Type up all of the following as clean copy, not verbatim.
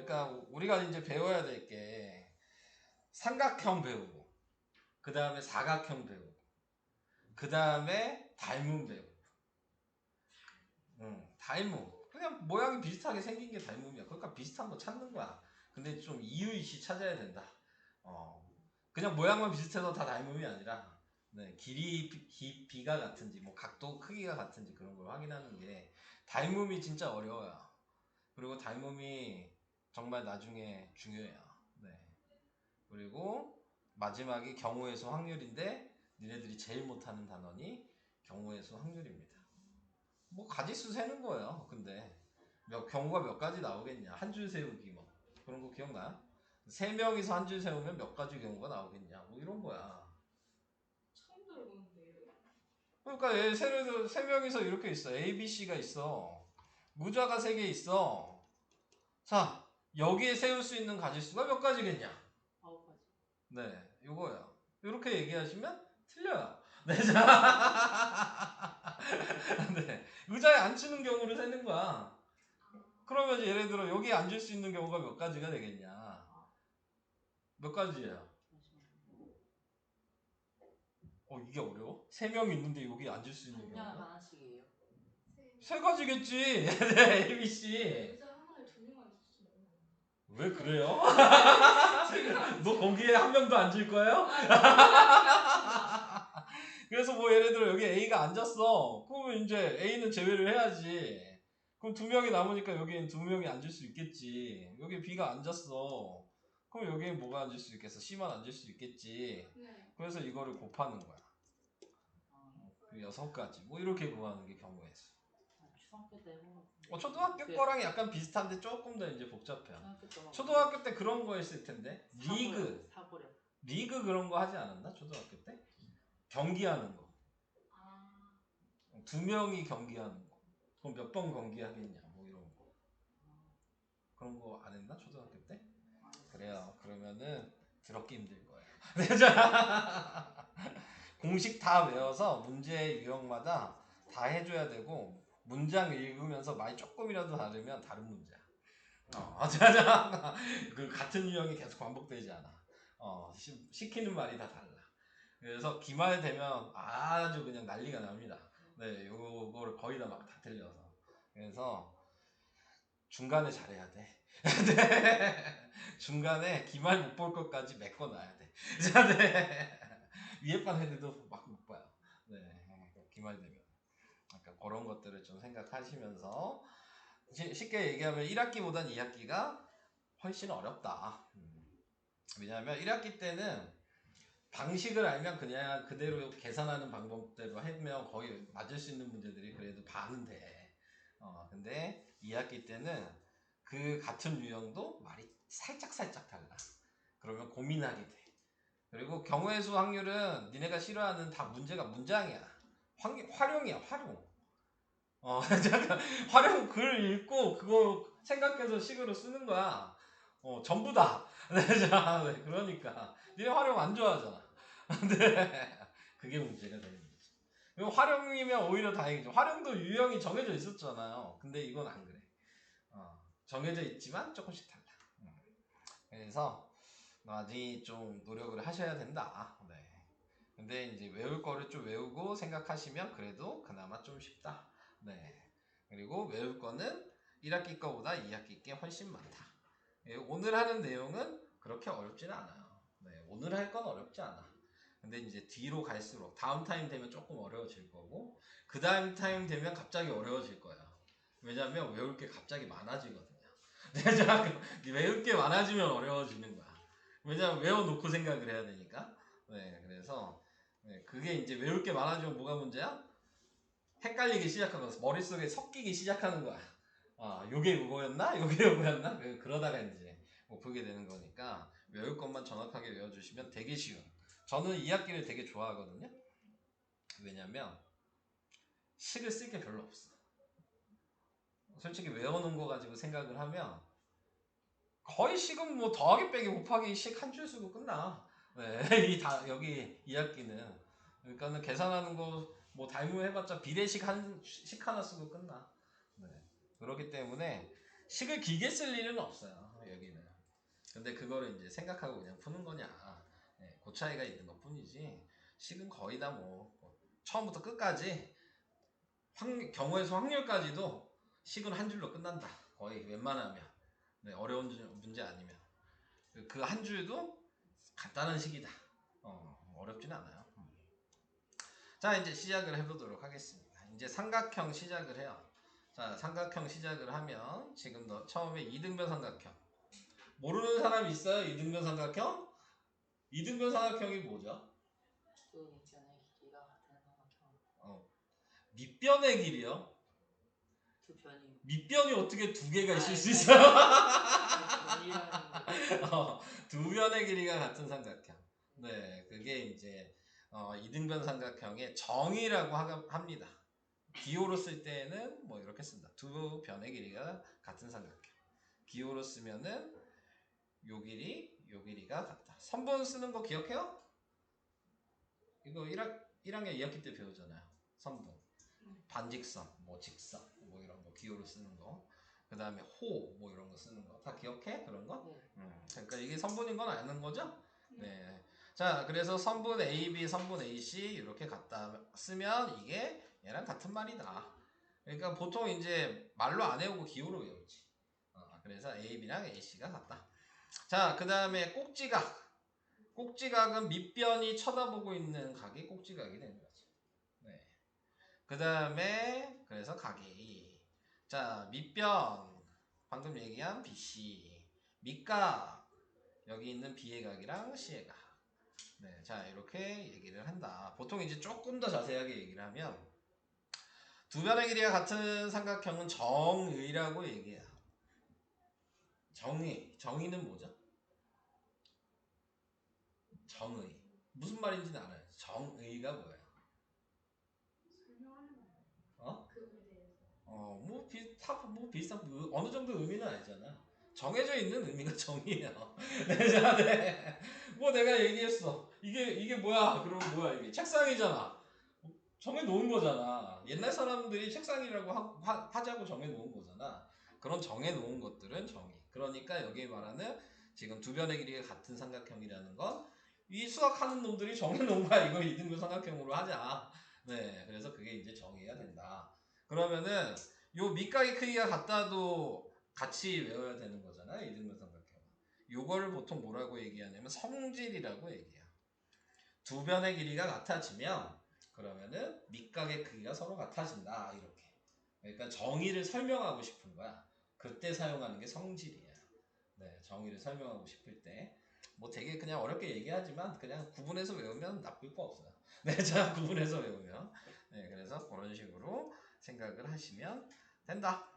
그러니까 우리가 이제 배워야 될 게 삼각형 배우고, 그 다음에 사각형 배우고, 그 다음에 닮은 배우고. 닮음. 그냥 모양이 비슷하게 생긴 게 닮음이야. 그러니까 비슷한 거 찾는 거야. 근데 좀 이유이시 찾아야 된다. 그냥 모양만 비슷해서 다 닮음이 아니라, 네, 깊이가 같은지, 뭐 각도 크기가 같은지 그런 걸 확인하는 게 닮음이 진짜 어려워요. 그리고 닮음이 정말 나중에 중요해요. 네. 그리고 마지막이 경우의 수 확률인데, 니네들이 제일 못하는 단원이 경우의 수 확률입니다. 뭐 가지수 세는 거예요. 근데 경우가 몇 가지 나오겠냐? 한 줄 세우기 뭐 그런 거 기억나? 세 명이서 한 줄 세우면 몇 가지 경우가 나오겠냐? 뭐 이런 거야. 처음 들어보는데요. 그러니까 세 명이서 이렇게 있어. A, B, C가 있어. 무자가 3개 있어. 자, 여기에 세울 수 있는 가지수가 몇 가지겠냐? 9가지. 네, 요거예요. 이렇게 얘기하시면 틀려요. 네, 네, 의자에 앉히는 경우를 세는 거야. 그러면 예를 들어 여기에 앉을 수 있는 경우가 몇 가지가 되겠냐? 몇 가지예요? 이게 어려워? 3명 있는데 여기 앉을 수 있는 한 경우가? 하나씩이에요. 3가지겠지. 네, A, B, C. 의자 하나에 2명만 있으면 왜 그래요? 너 거기에 한 명도 앉을 거예요? 그래서 뭐 예를 들어 여기 A가 앉았어. 그러면 이제 A는 제외를 해야지. 그럼 2명이 남으니까 여기엔 2명이 앉을 수 있겠지. 여기 B가 앉았어. 그럼 여기엔 뭐가 앉을 수 있겠어? C만 앉을 수 있겠지. 네. 그래서 이거를 곱하는 거야. 6가지. 뭐 이렇게 구하는 게 경우의 수. 초등학교 때 초등학교 거랑 약간 비슷한데 조금 더 이제 복잡해요. 초등학교 때 그런 거 했을 텐데. 리그 그런 거 하지 않았나? 초등학교 때? 경기하는 거. 2명이 경기하는 거. 그럼 몇 번 경기하겠냐? 뭐 이런 거. 그런 거 안 했나? 초등학교 때? 그래요. 그러면은 더럽게 힘들 거예요. 공식 다 외워서 문제 유형마다 다 해줘야 되고, 문장 읽으면서 말이 조금이라도 다르면 다른 문제야. 그 같은 유형이 계속 반복되지 않아. 시키는 말이 다 달라. 그래서 기말 되면 아주 그냥 난리가 납니다. 네, 요거를 거의 다 막 다 틀려서. 그래서 중간에 잘해야 돼. 네. 중간에 기말 못 볼 것까지 메꿔놔야 돼. 네. 위에 반 애들도 막 못 봐요. 네, 기말 되면. 그러니까 그런 것들을 좀 생각하시면서, 쉽게 얘기하면 1학기보단 2학기가 훨씬 어렵다. 왜냐하면 1학기 때는 방식을 알면 그냥 그대로 계산하는 방법대로 하면 거의 맞을 수 있는 문제들이 그래도 반은 돼. 근데 2학기 때는 그 같은 유형도 말이 살짝 달라. 그러면 고민하게 돼. 그리고 경우의 수 확률은 니네가 싫어하는 다 문제가 문장이야. 활용이야, 활용. 잠깐, 활용 글 읽고 그거 생각해서 식으로 쓰는 거야. 전부 다. 네, 그러니까 니네 활용 안 좋아하잖아. 근데 그게 문제가 되는 거지. 그리고 활용이면 오히려 다행이죠. 활용도 유형이 정해져 있었잖아요. 근데 이건 안 그래. 정해져 있지만 조금씩 달라. 그래서 많이 좀 노력을 하셔야 된다. 네. 근데 이제 외울 거를 좀 외우고 생각하시면 그래도 그나마 좀 쉽다. 네. 그리고 외울 거는 1학기 거보다 2학기 게 훨씬 많다. 오늘 하는 내용은 그렇게 어렵지는 않아요. 네. 오늘 할 건 어렵지 않아. 근데 이제 뒤로 갈수록 다음 타임 되면 조금 어려워질 거고, 그 다음 타임 되면 갑자기 어려워질 거예요. 왜냐면 외울 게 갑자기 많아지거든요. 외울 게 많아지면 어려워지는 거야. 왜냐면 외워놓고 생각을 해야 되니까. 네, 그래서 그게 이제 외울 게 많아지면 뭐가 문제야? 헷갈리기 시작하는 거야. 머릿속에 섞이기 시작하는 거야. 요게 요거였나? 요게 요거였나? 그러다가 이제 뭐 보게 되는 거니까 외울 것만 정확하게 외워주시면 되게 쉬운. 저는 2학기를 되게 좋아하거든요. 왜냐면 식을 쓸 게 별로 없어. 솔직히 외워놓은 거 가지고 생각을 하면 거의 식은 뭐 더하기 빼기 곱하기 식 한 줄 쓰고 끝나. 네, 여기 2학기는. 그러니까는 계산하는 거 뭐 닮음 해봤자 비례식 식 하나 쓰고 끝나. 네. 그렇기 때문에 식을 길게 쓸 일은 없어요. 여기는. 근데 그거를 이제 생각하고 그냥 푸는 거냐. 네, 그 차이가 있는 것 뿐이지. 식은 거의 다 뭐 처음부터 끝까지 경우의 수 확률까지도 식은 한 줄로 끝난다. 거의 웬만하면. 네, 어려운 문제 아니면. 그 한 줄도 간단한 식이다. 어렵진 않아요. 자, 이제 시작을 해보도록 하겠습니다. 이제 삼각형 시작을 해요. 자, 삼각형 시작을 하면 지금 처음에 이등변 삼각형. 모르는 사람 있어요? 이등변 삼각형? 이등변 삼각형이 뭐죠? 두 밑변의 길이가 같은 삼각형. 밑변의 길이요? 두 변이. 밑변이 어떻게 두 개가 있을 수 아니, 있어요? 변이라는 두 변의 길이가 같은 삼각형. 네, 그게 이제 이등변 삼각형의 정의라고 합니다. 기호로 쓸 때는 뭐 이렇게 쓴다. 두 변의 길이가 같은 삼각형. 기호로 쓰면은 요 길이가 같다. 선분 쓰는 거 기억해요? 이거 1학년 2학기 때 배우잖아요. 선분. 반직선, 뭐 직선, 뭐 이런 거 기호로 쓰는 거. 그 다음에 호, 뭐 이런 거 쓰는 거. 다 기억해? 그런 거? 네. 그러니까 이게 선분인 건 아는 거죠? 네. 자, 그래서 선분 AB, 선분 AC 이렇게 갖다 쓰면 이게 얘랑 같은 말이다. 그러니까 보통 이제 말로 안 외우고 기호로 외우지. 그래서 AB랑 AC가 같다. 자, 그 다음에 꼭지각. 꼭지각은 밑변이 쳐다보고 있는 각이 꼭지각이 되는 거지. 네. 그 다음에 그래서 각이. 자, 밑변. 방금 얘기한 BC. 밑각. 여기 있는 B의 각이랑 C의 각. 네, 자, 이렇게 얘기를 한다. 보통 이제 조금 더 자세하게 얘기를 하면 두 변의 길이가 같은 삼각형은 정의라고 얘기해요. 정의는 뭐죠? 정의. 무슨 말인지는 알아요. 정의가 뭐예요? 설명하는 거. 어? 그거에 대해서. 뭐 비슷한 어느 정도 의미는 알잖아. 정해져 있는 의미가 정의예요. 네, 자, 네. 뭐 내가 얘기했어. 이게 뭐야? 그러면 뭐야 이게? 책상이잖아. 정해 놓은 거잖아. 옛날 사람들이 책상이라고 하자고 정해 놓은 거잖아. 그런 정해 놓은 것들은 정의. 그러니까 여기 말하는 지금 두 변의 길이가 같은 삼각형이라는 건 이 수학하는 놈들이 정해 놓은 거야. 이걸 이등분 삼각형으로 하자. 네, 그래서 그게 이제 정의가 된다. 그러면은 요 밑각의 크기가 같다도 같이 외워야 되는 거잖아요. 이등분 삼각형. 요거를 보통 뭐라고 얘기하냐면 성질이라고 얘기해요. 두 변의 길이가 같아지면 그러면은 밑각의 크기가 서로 같아진다. 이렇게. 그러니까 정의를 설명하고 싶은 거야. 그때 사용하는 게 성질이야. 네, 정의를 설명하고 싶을 때. 뭐 되게 그냥 어렵게 얘기하지만 그냥 구분해서 외우면 나쁠 거 없어요. 네, 자, 구분해서 외우면. 네, 그래서 그런 식으로 생각을 하시면 된다.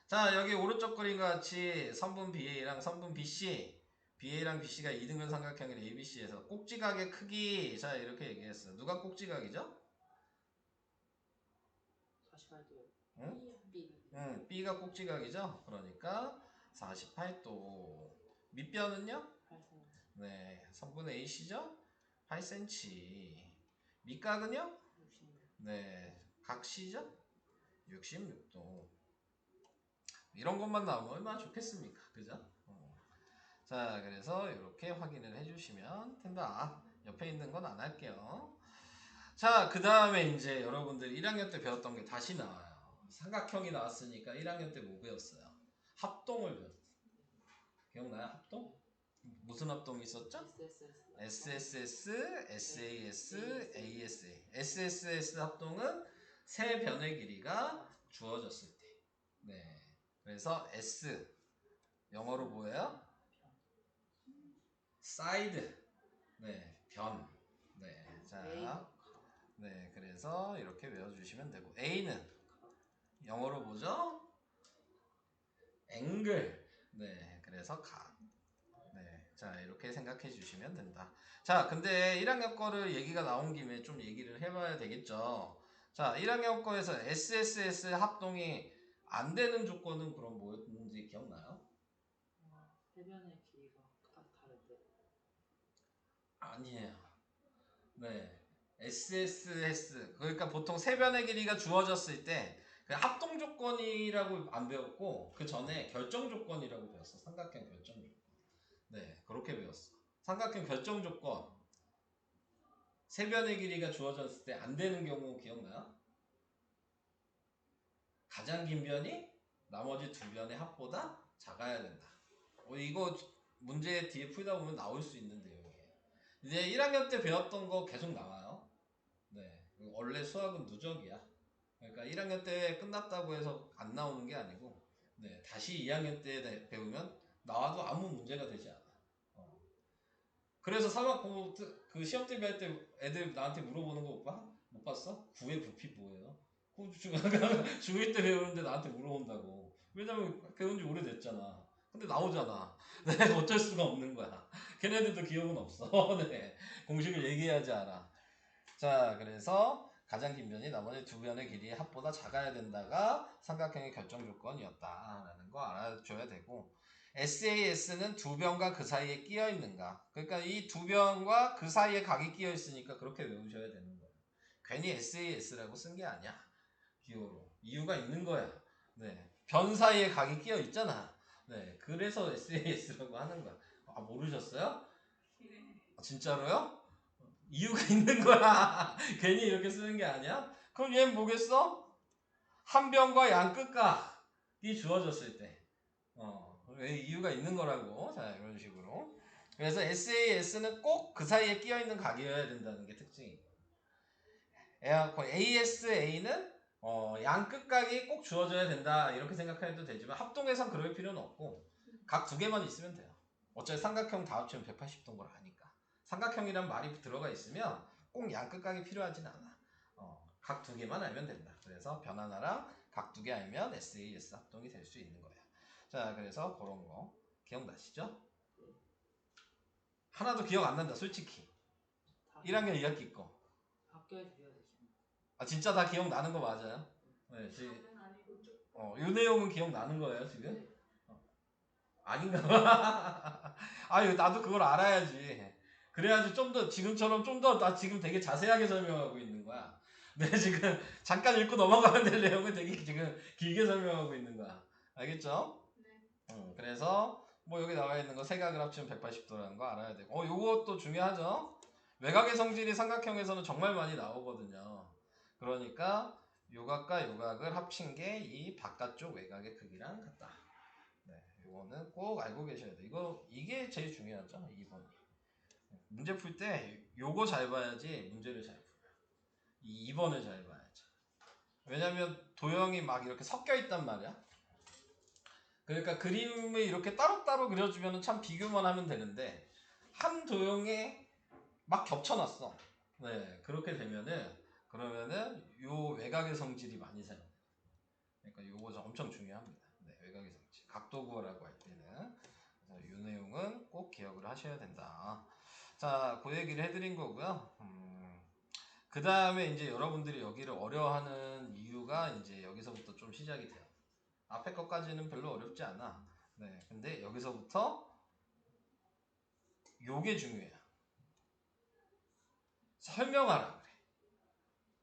자, 여기 오른쪽 그림과 같이 선분 BA랑 선분 BC. BA랑 BC가 이등변 삼각형인 ABC에서 꼭지각의 크기. 자, 이렇게 얘기했어. 누가 꼭지각이죠? 48도. 응? B. B가 꼭지각이죠? 그러니까 48도. 밑변은요? 8cm. 네, 선분 AC죠? 8cm. 밑각은요? 66. 네, 각 C죠? 66도. 이런 것만 나오면 얼마나 좋겠습니까? 그죠? 자, 그래서 이렇게 확인을 해주시면 된다. 옆에 있는 건 안 할게요. 자, 그 다음에 이제 여러분들 1학년 때 배웠던 게 다시 나와요. 삼각형이 나왔으니까 1학년 때 뭐 배웠어요? 합동을 배웠어요. 기억나요? 합동? 무슨 합동이 있었죠? SSS, SAS, ASA. SSS 합동은 세 변의 길이가 주어졌을 때. 네. 그래서 S 영어로 뭐예요? 사이드. 네, 변. 네, 자, 네, 그래서 이렇게 외워주시면 되고 A는 영어로 뭐죠? 앵글. 네, 그래서 각. 네, 자, 이렇게 생각해 주시면 된다. 자, 근데 1학년 거를 얘기가 나온 김에 좀 얘기를 해봐야 되겠죠. 자, 1학년 거에서 SSS 합동이 안 되는 조건은 그럼 뭐였는지 기억나요? 해변의 길이가 딱 다른데. 아니에요. 네. SSS. 그러니까 보통 세 변의 길이가 주어졌을 때, 합동 조건이라고 안 배웠고 그 전에 결정 조건이라고 배웠어. 삼각형 결정 조건. 네, 그렇게 배웠어. 삼각형 결정 조건. 세 변의 길이가 주어졌을 때 안 되는 경우 기억나요? 가장 긴 변이 나머지 두 변의 합보다 작아야 된다. 이거 문제 뒤에 풀다 보면 나올 수 있는 내용이에요. 이제 1학년 때 배웠던 거 계속 나와요. 네, 원래 수학은 누적이야. 그러니까 1학년 때 끝났다고 해서 안 나오는 게 아니고, 네, 다시 2학년 때 배우면 나와도 아무 문제가 되지 않아. 그래서 그 시험 대비할 때 애들 나한테 물어보는 거 오빠 못 봤어? 구의 부피 뭐예요? 중1 때 배우는데 나한테 물어본다고. 왜냐면 배운 지 오래됐잖아. 근데 나오잖아. 네, 어쩔 수가 없는 거야. 걔네들도 기억은 없어. 네, 공식을 얘기하지 않아. 자, 그래서 가장 긴 변이 나머지 두 변의 길이의 합보다 작아야 된다가 삼각형의 결정 조건이었다라는 거 알아줘야 되고, SAS는 두 변과 그 사이에 끼어 있는가. 그러니까 이 두 변과 그 사이에 각이 끼어 있으니까 그렇게 외우셔야 되는 거예요. 괜히 SAS라고 쓴 게 아니야. 기호로. 이유가 있는 거야. 네. 변 사이에 각이 끼어 있잖아. 네. 그래서 SAS라고 하는 거야. 아, 모르셨어요? 아, 진짜로요? 이유가 있는 거야. 괜히 이렇게 쓰는 게 아니야? 그럼 얘는 뭐겠어? 한 변과 양 끝각이 주어졌을 때. 왜 이유가 있는 거라고. 자, 이런 식으로. 그래서 SAS는 꼭 그 사이에 끼어 있는 각이어야 된다는 게 특징이고. ASA는 양 끝각이 꼭 주어져야 된다. 이렇게 생각해도 되지만 합동에선 그럴 필요는 없고 각 두 개만 있으면 돼요. 어차피 삼각형 다 합치면 180도인 걸 아니까. 삼각형이란 말이 들어가 있으면 꼭 양 끝각이 필요하진 않아. 각 두 개만 알면 된다. 그래서 변 하나랑 각 두 개 알면 SAS 합동이 될 수 있는 거예요. 자, 그래서 그런 거 기억나시죠? 하나도 기억 안 난다, 솔직히. 1학년 2학기 거. 학교에서 배워주시면. 아, 진짜 다 기억나는 거 맞아요? 네, 지금. 이 내용은 기억나는 거예요, 지금? 아닌가 봐. 아유, 나도 그걸 알아야지. 그래야지 좀 더, 지금처럼 좀 더, 나 지금 되게 자세하게 설명하고 있는 거야. 네, 지금 잠깐 읽고 넘어가면 될 내용을 되게 지금 길게 설명하고 있는 거야. 알겠죠? 네. 그래서, 뭐 여기 나와 있는 거 세각을 합치면 180도라는 거 알아야 되고. 요것도 중요하죠? 외곽의 성질이 삼각형에서는 정말 많이 나오거든요. 그러니까, 요각과 요각을 합친 게 이 바깥쪽 외곽의 크기랑 같다. 네, 이거는 꼭 알고 계셔야 돼. 이게 제일 중요하죠. 2번. 문제 풀 때 요거 잘 봐야지 문제를 잘 풀어요. 이 2번을 잘 봐야죠. 왜냐면 도형이 막 이렇게 섞여 있단 말이야. 그러니까 그림을 이렇게 따로따로 그려주면 참 비교만 하면 되는데 한 도형에 막 겹쳐놨어. 네, 그렇게 되면은 그러면은 요 외곽의 성질이 많이 사용돼요. 그러니까 요거 엄청 중요합니다. 네, 외곽의 성질. 각도 구하라고 할 때는. 그래서 이 내용은 꼭 기억을 하셔야 된다. 자, 그 얘기를 해드린 거고요. 그 다음에 이제 여러분들이 여기를 어려워하는 이유가 이제 여기서부터 좀 시작이 돼요. 앞에 것까지는 별로 어렵지 않아. 네, 근데 여기서부터 요게 중요해요. 설명하라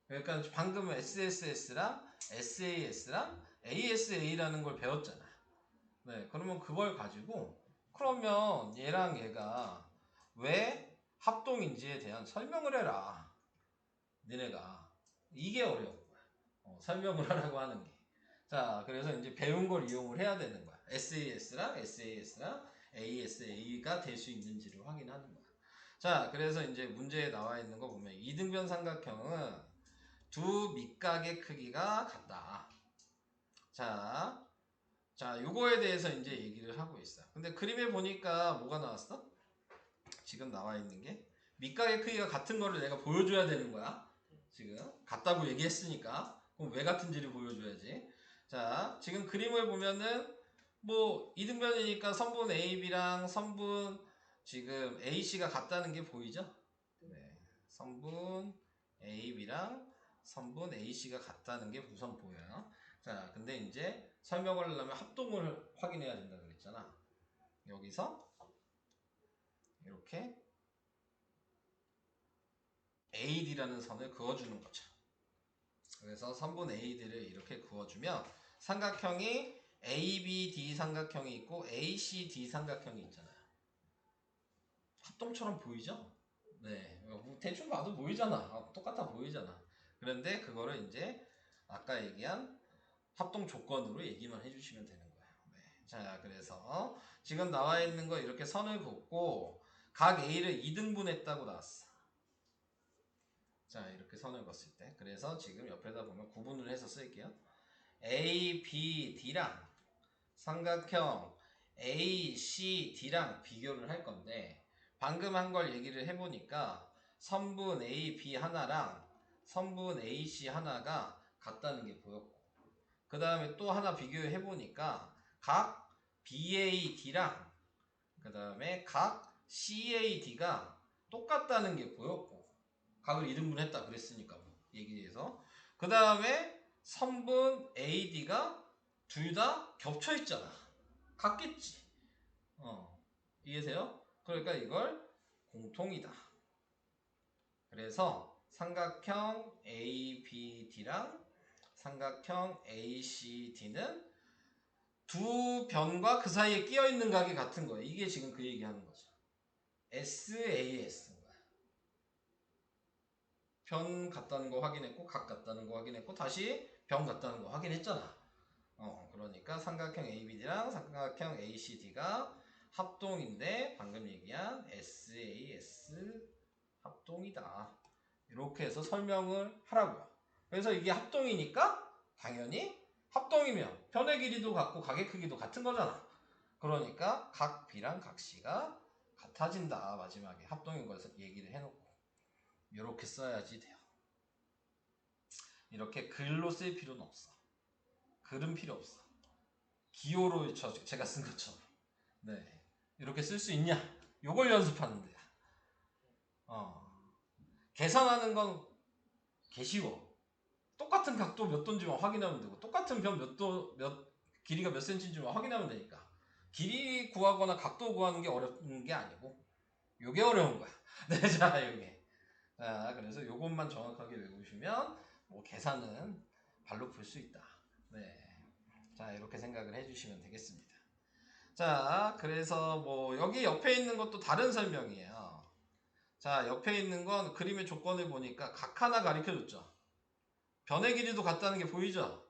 그래. 그러니까 방금 SSS랑 SAS랑 ASA라는 걸 배웠잖아. 네, 그러면 그걸 가지고 그러면 얘랑 얘가 왜 합동인지에 대한 설명을 해라. 니네가. 이게 어려운 거야. 설명을 하라고 하는 게. 자, 그래서 이제 배운 걸 이용을 해야 되는 거야. SAS랑 SAS랑 ASA가 될 수 있는지를 확인하는 거야. 자, 그래서 이제 문제에 나와 있는 거 보면 이등변 삼각형은 두 밑각의 크기가 같다. 자, 요거에 대해서 이제 얘기를 하고 있어. 근데 그림에 보니까 뭐가 나왔어? 지금 나와 있는 게 밑각의 크기가 같은 거를 내가 보여줘야 되는 거야. 지금 같다고 얘기했으니까 그럼 왜 같은지를 보여줘야지. 자, 지금 그림을 보면은 뭐 이등변이니까 선분 AB랑 선분 지금 AC가 같다는 게 보이죠? 네, 선분 AB랑 선분 AC가 같다는 게 우선 보여요. 자, 근데 이제 설명을 하려면 합동을 확인해야 된다고 그랬잖아. 여기서 이렇게 AD라는 선을 그어주는 거죠. 그래서 선분 AD를 이렇게 그어주면 삼각형이 ABD 삼각형이 있고 ACD 삼각형이 있잖아요. 합동처럼 보이죠? 네, 대충 봐도 보이잖아. 똑같아 보이잖아. 그런데 그거를 이제 아까 얘기한 합동 조건으로 얘기만 해주시면 되는 거예요. 네. 자, 그래서 지금 나와 있는 거 이렇게 선을 긋고 각 A를 2등분했다고 나왔어. 자, 이렇게 선을 긋을 때. 그래서 지금 옆에다 보면 구분을 해서 쓸게요. A, B, D랑 삼각형 A, C, D랑 비교를 할 건데 방금 한 걸 얘기를 해보니까 선분 A, B 하나랑 선분 A, C 하나가 같다는 게 보였고 그 다음에 또 하나 비교해보니까 각 BAD랑 그 다음에 각 CAD가 똑같다는 게 보였고 각을 2등분 했다 그랬으니까 뭐 얘기해서 그 다음에 선분 AD가 둘 다 겹쳐있잖아. 같겠지. 이해되세요? 그러니까 이걸 공통이다. 그래서 삼각형 ABD랑 삼각형 ACD는 두 변과 그 사이에 끼어 있는 각이 같은 거예요. 이게 지금 그 얘기하는 거죠. SAS인 거야. 변 같다는 거 확인했고 각 같다는 거 확인했고 다시 변 같다는 거 확인했잖아. 그러니까 삼각형 ABD랑 삼각형 ACD가 합동인데 방금 얘기한 SAS 합동이다. 이렇게 해서 설명을 하라고요. 그래서 이게 합동이니까 당연히 합동이면 변의 길이도 같고 각의 크기도 같은 거잖아. 그러니까 각 B랑 각 C가 같아진다. 마지막에 합동인 거에서 얘기를 해놓고 이렇게 써야지 돼요. 이렇게 글로 쓸 필요는 없어. 글은 필요 없어. 기호로 제가 쓴 것처럼. 네. 이렇게 쓸 수 있냐? 요걸 연습하는 데야. 계산하는 건 개쉬워. 똑같은 각도 몇 도인지만 확인하면 되고 똑같은 변 길이가 몇 cm인지만 확인하면 되니까 길이 구하거나 각도 구하는 게 어려운 게 아니고 요게 어려운 거야. 네, 자, 요게. 자, 그래서 요것만 정확하게 외우시면 뭐 계산은 발로 풀 수 있다. 네. 자, 이렇게 생각을 해주시면 되겠습니다. 자, 그래서 뭐 여기 옆에 있는 것도 다른 설명이에요. 자, 옆에 있는 건 그림의 조건을 보니까 각 하나 가리켜줬죠. 변의 길이도 같다는 게 보이죠?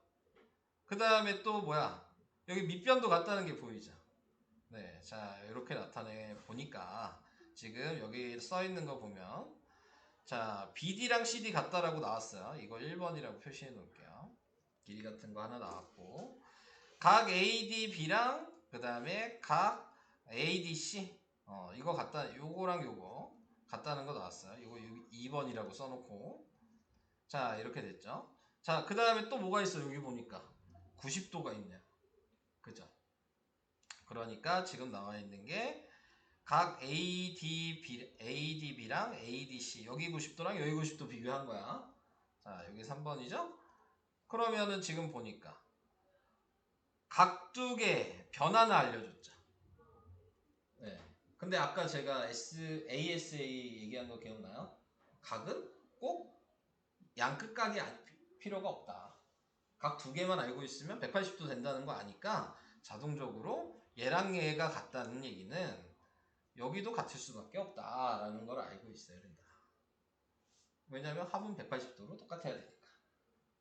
그 다음에 또 뭐야? 여기 밑변도 같다는 게 보이죠? 네, 자, 이렇게 나타내 보니까 지금 여기 써 있는 거 보면 자, BD랑 CD 같다라고 나왔어요. 이거 1번이라고 표시해 놓을게요. 길이 같은 거 하나 나왔고 각 ADB랑 그 다음에 각 ADC 이거 같다, 요거랑 요거 같다는 거 나왔어요. 이거 2번이라고 써놓고 자, 이렇게 됐죠. 자, 그 다음에 또 뭐가 있어? 여기 보니까 90도가 있네요. 그죠? 그러니까 지금 나와 있는 게 각 ADB랑 ADC 여기 90도랑 여기 90도 비교한 거야. 자, 여기 3번이죠? 그러면은 지금 보니까 각두개 변 하나 알려줬죠. 네. 근데 아까 제가 ASA 얘기한 거 기억나요? 각은 꼭 양끝각이 필요가 없다. 각 두 개만 알고 있으면 180도 된다는 거 아니까 자동적으로 얘랑 얘가 같다는 얘기는 여기도 같을 수밖에 없다라는 걸 알고 있어야 된다. 왜냐하면 합은 180도로 똑같아야 되니까.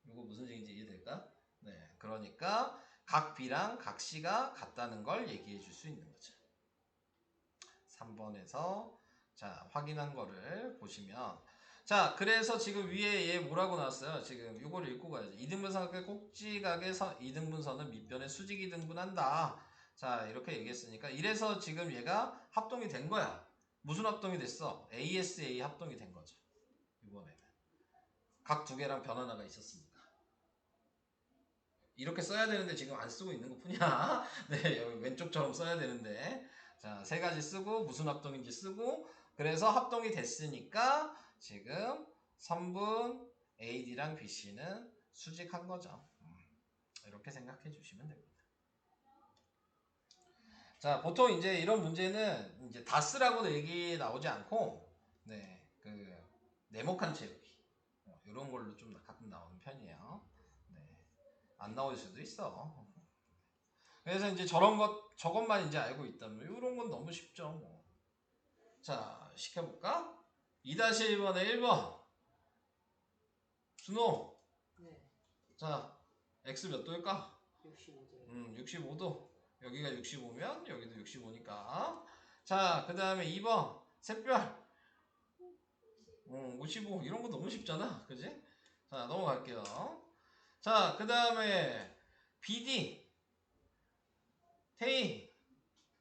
이거 무슨 얘기인지 이해될까? 네, 그러니까 각 B랑 각 C가 같다는 걸 얘기해 줄 수 있는 거죠. 3번에서 자, 확인한 거를 보시면 자, 그래서 지금 위에 얘 뭐라고 나왔어요? 지금 이걸 읽고 가야지. 2등분 삼각의 꼭지각의 2등분선은 밑변에 수직 2등분한다. 자, 이렇게 얘기했으니까 이래서 지금 얘가 합동이 된 거야. 무슨 합동이 됐어? ASA 합동이 된 거죠. 이번에는 각 두 개랑 변 하나가 있었으니까 이렇게 써야 되는데 지금 안 쓰고 있는 것 뿐이야. 네, 여기 왼쪽처럼 써야 되는데 자, 세 가지 쓰고 무슨 합동인지 쓰고 그래서 합동이 됐으니까 지금 선분 AD랑 BC는 수직한 거죠. 이렇게 생각해 주시면 됩니다. 자, 보통 이제 이런 문제는 이제 다 쓰라고 얘기 나오지 않고 네, 그 네모칸 채우기 이런 걸로 좀 가끔 나오는 편이에요. 네. 안 나올 수도 있어. 그래서 이제 저것만 이제 알고 있다면 이런 건 너무 쉽죠. 뭐. 자, 시켜볼까? 2-1번에 1번. 준호. 네. 자, x 몇 도일까? 65도요. 65도. 여기가 65면 여기도 65니까. 자, 그 다음에 2번. 샛별. 55. 이런 거 너무 쉽잖아. 그지? 자, 넘어갈게요. 자, 그 다음에 BD. 테이.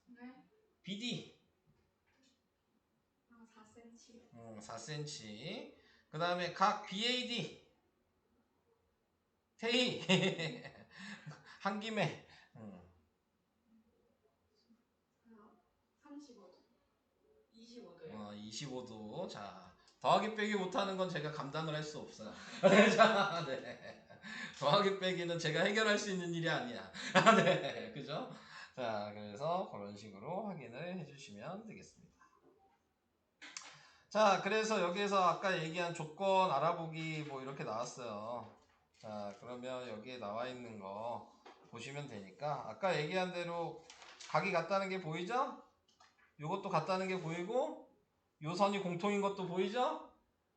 네. BD. 4cm. 4cm. 그 다음에 각 BAD. 테이. 한 김에. 35도. 25도요. 25도. 자, 더하기 빼기 못하는 건 제가 감당을 할 수 없어요. 자, 네. 더하기 빼기는 제가 해결할 수 있는 일이 아니야. 네. 그죠? 자, 그래서 그런 식으로 확인을 해주시면 되겠습니다. 자, 그래서 여기에서 아까 얘기한 조건 알아보기 뭐 이렇게 나왔어요. 자, 그러면 여기에 나와 있는 거 보시면 되니까 아까 얘기한 대로 각이 같다는 게 보이죠? 요것도 같다는 게 보이고 요 선이 공통인 것도 보이죠?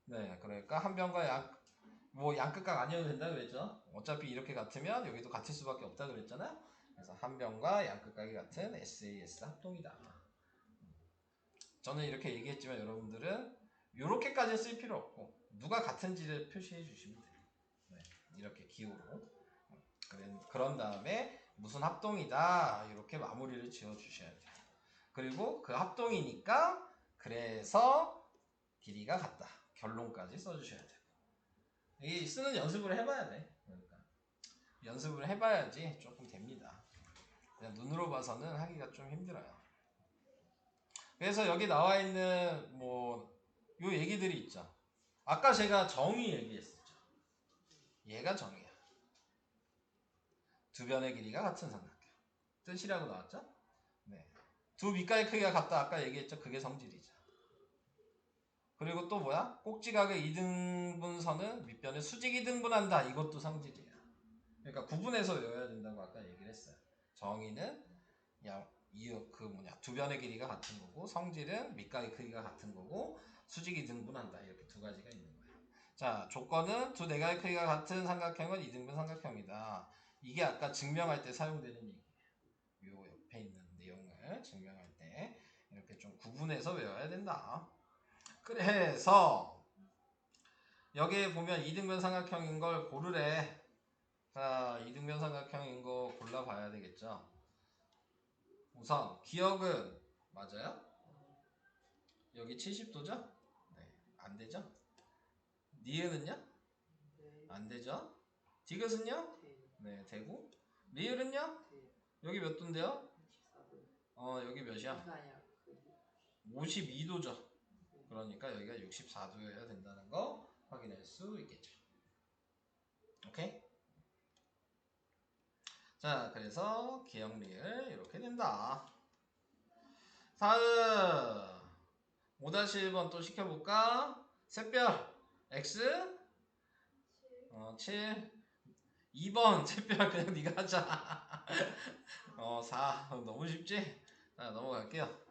네, 그러니까 한 변과 양끝각 아니어도 된다 그랬죠? 어차피 이렇게 같으면 여기도 같을 수밖에 없다 그랬잖아요? 그래서 한 변과 양끝각이 같은 SAS 합동이다. 저는 이렇게 얘기했지만 여러분들은 이렇게까지 쓸 필요 없고 누가 같은지를 표시해 주시면 돼요. 네, 이렇게 기호로. 그런 다음에 무슨 합동이다 이렇게 마무리를 지어 주셔야 돼요. 그리고 그 합동이니까 그래서 길이가 같다. 결론까지 써주셔야 돼요. 이 쓰는 연습을 해봐야 돼. 그러니까 연습을 해봐야지 조금 됩니다. 그냥 눈으로 봐서는 하기가 좀 힘들어요. 그래서 여기 나와 있는 뭐 요 얘기들이 있죠. 아까 제가 정의 얘기했었죠. 얘가 정의야. 두 변의 길이가 같은 삼각형. 뜻이라고 나왔죠? 네. 두 밑가의 크기가 같다. 아까 얘기했죠. 그게 성질이죠. 그리고 또 뭐야? 꼭지각의 이등분선은 밑변의 수직이 등분한다. 이것도 성질이야. 그러니까 구분해서 외워야 된다고 아까 얘기를 했어요. 정의는 두 변의 길이가 같은 거고 성질은 밑각의 크기가 같은 거고 수직이 등분한다. 이렇게 두 가지가 있는 거예요. 자, 조건은 두 내각의 크기가 같은 삼각형은 이등분 삼각형이다. 이게 아까 증명할 때 사용되는 얘기예요. 요 옆에 있는 내용을 증명할 때 이렇게 좀 구분해서 외워야 된다. 그래서 여기에 보면 이등변 삼각형인 걸 고르래. 자, 이등변 삼각형인 거 골라봐야 되겠죠. 우선 기억은 맞아요? 여기 70도죠? 네, 안 되죠? 니은은요? 네. 안 되죠? 디귿은요? 네. 네, 되고. 리을은요? 네. 여기 몇 도인데요? 64도. 여기 몇이야? 아니야. 52도죠. 그러니까 여기가 64도여야 된다는 거 확인할 수 있겠죠. 오케이? 자, 그래서 기억리을 이렇게 된다. 다음 5-1번 또 시켜볼까? 샛별 X 7 2번 샛별 그냥 네가 하자. 4 너무 쉽지? 자, 넘어갈게요.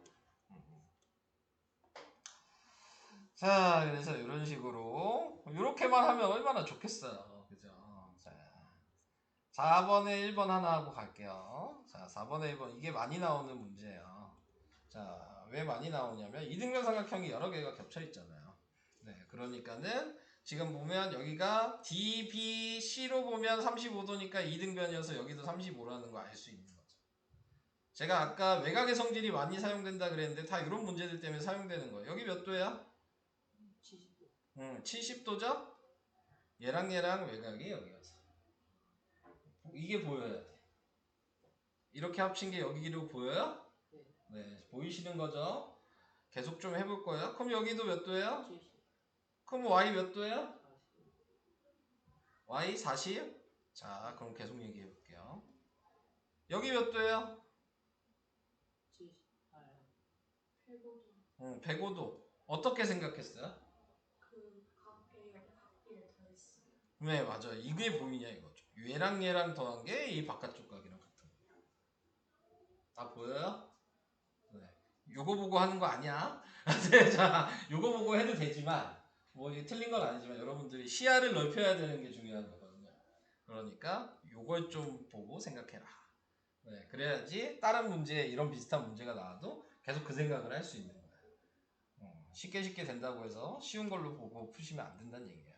자, 그래서 이런 식으로 이렇게만 하면 얼마나 좋겠어요. 그죠? 자, 4번에 1번 하나 하고 갈게요. 자, 4번에 1번 이게 많이 나오는 문제예요. 자, 왜 많이 나오냐면 이등변 삼각형이 여러 개가 겹쳐 있잖아요. 네, 그러니까는 지금 보면 여기가 DBC로 보면 35도니까 이등변이어서 여기도 35라는 거 알 수 있는 거죠. 제가 아까 외곽의 성질이 많이 사용된다 그랬는데 다 이런 문제들 때문에 사용되는 거예요. 여기 몇 도야? 70도. 70도죠? 얘랑 외곽이 여기 가서 이게 보여야 돼. 이렇게 합친 게 여기로 보여요? 네. 네, 보이시는 거죠? 계속 좀 해볼 거예요. 그럼 여기도 몇 도예요? 70. 그럼 Y 몇 도예요? 40. Y 40? 자, 그럼 계속 얘기해 볼게요. 여기 몇 도예요? 78. 105도. 105도. 어떻게 생각했어요? 그 각에 각비를 더했어요. 네, 맞아요. 이게 보이냐 이거죠. 얘랑 더한 게 이 바깥쪽 각이랑 같은 거예요. 다 보여요? 네. 요거 보고 하는 거 아니야? 네, 자, 요거 보고 해도 되지만 뭐 이게 틀린 건 아니지만 여러분들이 시야를 넓혀야 되는 게 중요한 거거든요. 그러니까 요걸 좀 보고 생각해라. 네, 그래야지 다른 문제에 이런 비슷한 문제가 나와도 계속 그 생각을 할 수 있는 거예요. 쉽게 된다고 해서 쉬운 걸로 보고 푸시면 안 된다는 얘기예요.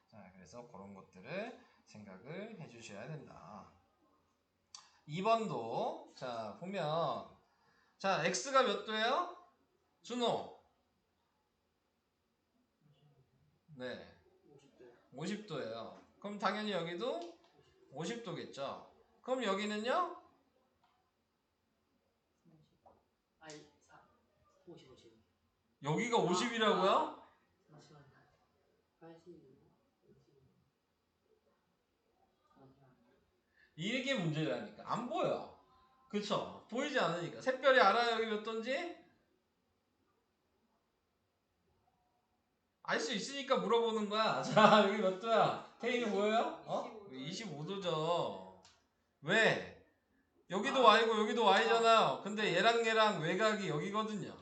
자, 그래서 그런 것들을 생각을 해주셔야 된다. 2번도 자 보면 자 x가 몇 도예요? 준호. 네, 50도. 50도예요. 그럼 당연히 여기도 50도겠죠. 그럼 여기는요? 30. 50. 여기가 50이라고요? 잠시만요. 80. 이게 문제라니까. 안 보여. 그쵸? 보이지 않으니까. 샛별이 알아요 여기 몇 도인지? 알 수 있으니까 물어보는 거야. 자, 여기 몇 도야? 테이블 보여요? 25도죠. 왜? 여기도 Y고 여기도 Y잖아요. 근데 얘랑 외곽이 여기거든요.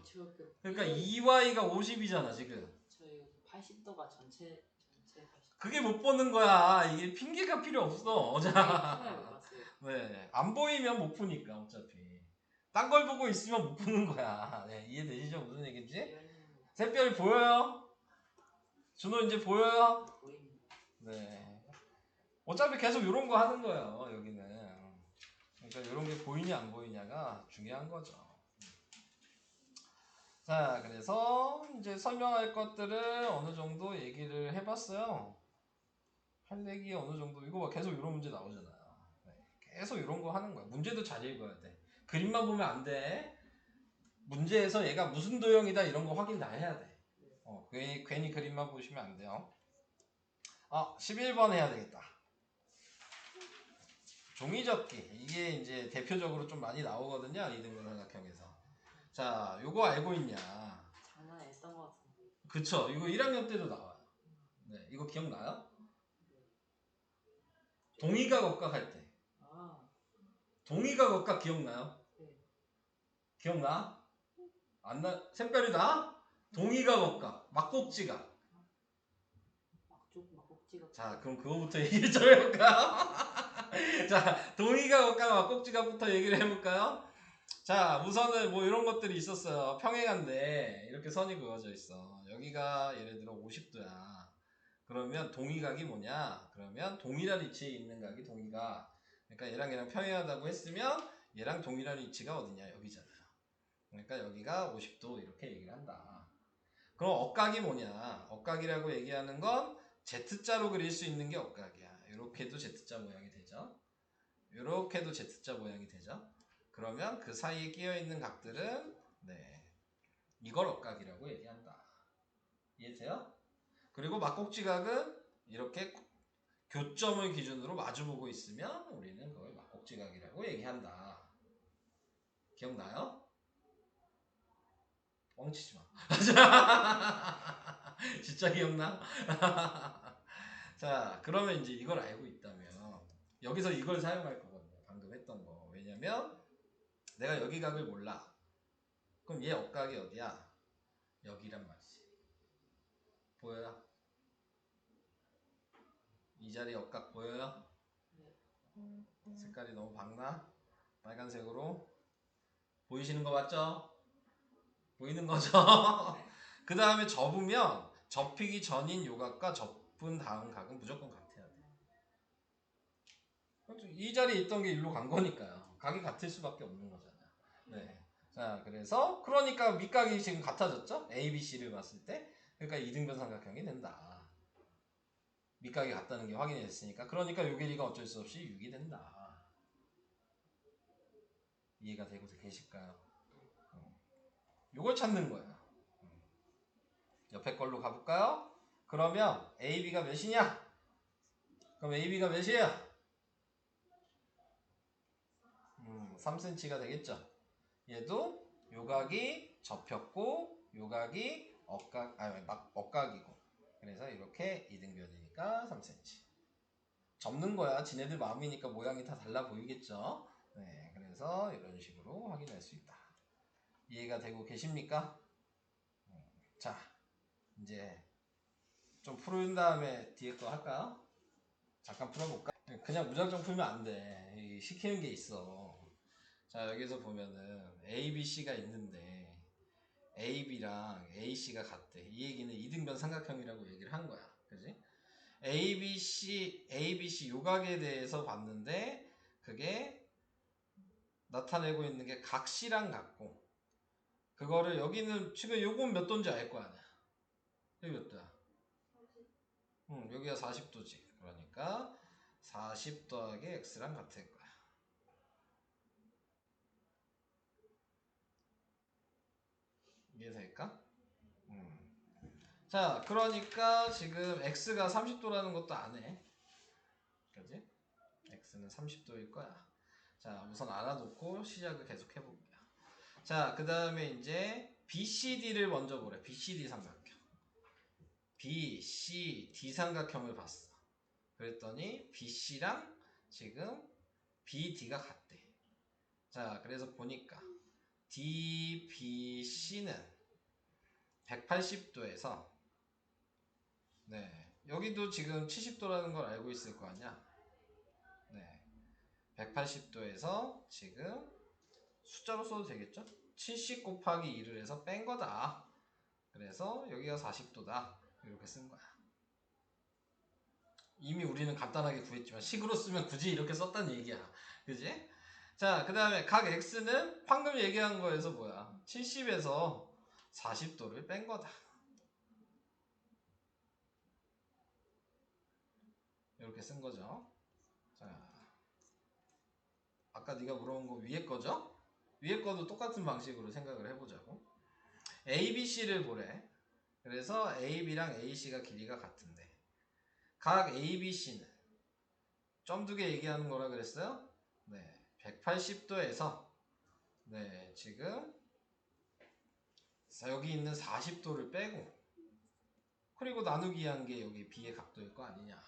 그러니까 2Y가 50이잖아 지금. 저희 80도가 전체 80도. 그게 못 보는 거야. 이게 핑계가 필요 없어. 자, 네, 안 보이면 못 푸니까 어차피. 딴 걸 보고 있으면 못 푸는 거야. 네, 이해되시죠? 무슨 얘기인지? 샛별이 보여요? 준호 이제 보여요? 네. 어차피 계속 이런 거 하는 거예요. 여기는. 그러니까 이런 게 보이냐 안 보이냐가 중요한 거죠. 자, 그래서 이제 설명할 것들을 어느 정도 얘기를 해봤어요. 할 얘기 어느 정도. 이거 봐, 계속 이런 문제 나오잖아요. 네, 계속 이런 거 하는 거야. 문제도 잘 읽어야 돼. 그림만 보면 안 돼. 문제에서 얘가 무슨 도형이다 이런 거 확인 다 해야 돼. 괜히 그림만 보시면 안 돼요. 11번 해야 되겠다. 종이접기. 이게 이제 대표적으로 좀 많이 나오거든요. 2등분 삼각형에서. 자, 요거 알고 있냐? 장난에 했던 것 같은데. 그쵸. 이거 1학년 때도 나와요. 네, 이거 기억나요? 동의각 억각 할 때. 동의각 억각 기억나요? 네. 기억나? 안 나? 샛별이 나? 동의각 억각. 막곡지각. 막곡지각. 자, 그럼 그거부터 얘기를 좀 해볼까요? 자, 동의각 억각 막곡지각부터 얘기를 해볼까요? 자, 우선은 뭐 이런 것들이 있었어요. 평행한데 이렇게 선이 그어져 있어. 여기가 예를 들어 50도야. 그러면 동의각이 뭐냐? 그러면 동일한 위치에 있는 각이 동의각. 그러니까 얘랑 평행하다고 했으면 얘랑 동일한 위치가 어디냐? 여기잖아요. 그러니까 여기가 50도 이렇게 얘기를 한다. 그럼 억각이 뭐냐? 억각이라고 얘기하는 건 Z자로 그릴 수 있는 게 억각이야. 이렇게도 Z자 모양이 되죠. 이렇게도 Z자 모양이 되죠. 그러면 그 사이에 끼어 있는 각들은 네, 이걸 억각이라고 얘기한다. 이해돼요? 그리고 막곡지각은 이렇게 교점을 기준으로 마주보고 있으면 우리는 그걸 막곡지각이라고 얘기한다. 기억나요? 뻥치지 마. 진짜 기억나? 자, 그러면 이제 이걸 알고 있다면 여기서 이걸 사용할 거거든요. 방금 했던 거. 왜냐면 내가 여기 각을 몰라. 그럼 얘 억각이 어디야? 여기란 말이지. 보여요? 이 자리 억각 보여요? 색깔이 너무 밝나? 빨간색으로 보이시는 거 맞죠? 보이는 거죠? 그 다음에 접으면 접히기 전인 요각과 접은 다음 각은 무조건 같아야 돼. 이 자리에 있던 게 일로 간 거니까요. 각이 같을 수밖에 없는 거잖아요. 네. 자, 그래서 그러니까 밑각이 지금 같아졌죠? A, B, C를 봤을 때. 그러니까 이등변 삼각형이 된다. 밑각이 같다는 게 확인이 됐으니까. 그러니까 요 길이가 어쩔 수 없이 6이 된다. 이해가 되고 계실까요? 요걸 찾는 거예요. 옆에 걸로 가볼까요? 그러면 AB가 몇이냐? 그럼 AB가 몇이에요? 3cm가 되겠죠. 얘도 요각이 접혔고 요각이 억각이고 그래서 이렇게 이등변이니까 3cm. 접는 거야. 지네들 마음이니까 모양이 다 달라 보이겠죠? 네, 그래서 이런 식으로 확인할 수 있다. 이해가 되고 계십니까? 자, 이제 좀 풀은 다음에 뒤에 거 할까요? 잠깐 풀어볼까? 그냥 무작정 풀면 안 돼. 시키는 게 있어. 자, 여기서 보면은 A, B, C가 있는데 A, B랑 A, C가 같대. 이 얘기는 이등변 삼각형이라고 얘기를 한 거야. 그지? A, B, C 요각에 대해서 봤는데 그게 나타내고 있는 게 각시랑 같고 그거를 여기는 지금 요건 몇 도인지 알 거 아니야. 여기 몇 도야? 여기가 40도지. 그러니까 40 더하기 x랑 같을 거야. 이해될까? 자, 그러니까 지금 x가 30도라는 것도 안 해. 그지? x는 30도일 거야. 자, 우선 알아놓고 시작을 계속 해볼게요. 자, 그 다음에 이제 BCD를 먼저 보래. BCD 삼각형. BCD 삼각형을 봤어. 그랬더니 BC랑 지금 BD가 같대. 자, 그래서 보니까 DBC는 180도에서 네, 여기도 지금 70도라는 걸 알고 있을 거 아니야? 네, 180도에서 지금 숫자로 써도 되겠죠? 70 곱하기 2를 해서 뺀 거다. 그래서 여기가 40도다. 이렇게 쓴 거야. 이미 우리는 간단하게 구했지만 식으로 쓰면 굳이 이렇게 썼다는 얘기야. 그지? 자, 그 다음에 각 x는 방금 얘기한 거에서 뭐야? 70에서 40도를 뺀 거다. 이렇게 쓴 거죠. 자, 아까 네가 물어본 거 위에 거죠? 위에 거도 똑같은 방식으로 생각을 해보자고. A, B, C를 보래. 그래서 A, B랑 A, C가 길이가 같은데 각 A, B, C는 점 두 개 얘기하는 거라 그랬어요? 네, 180도에서 네, 지금 여기 있는 40도를 빼고 그리고 나누기 한 게 여기 B의 각도일 거 아니냐.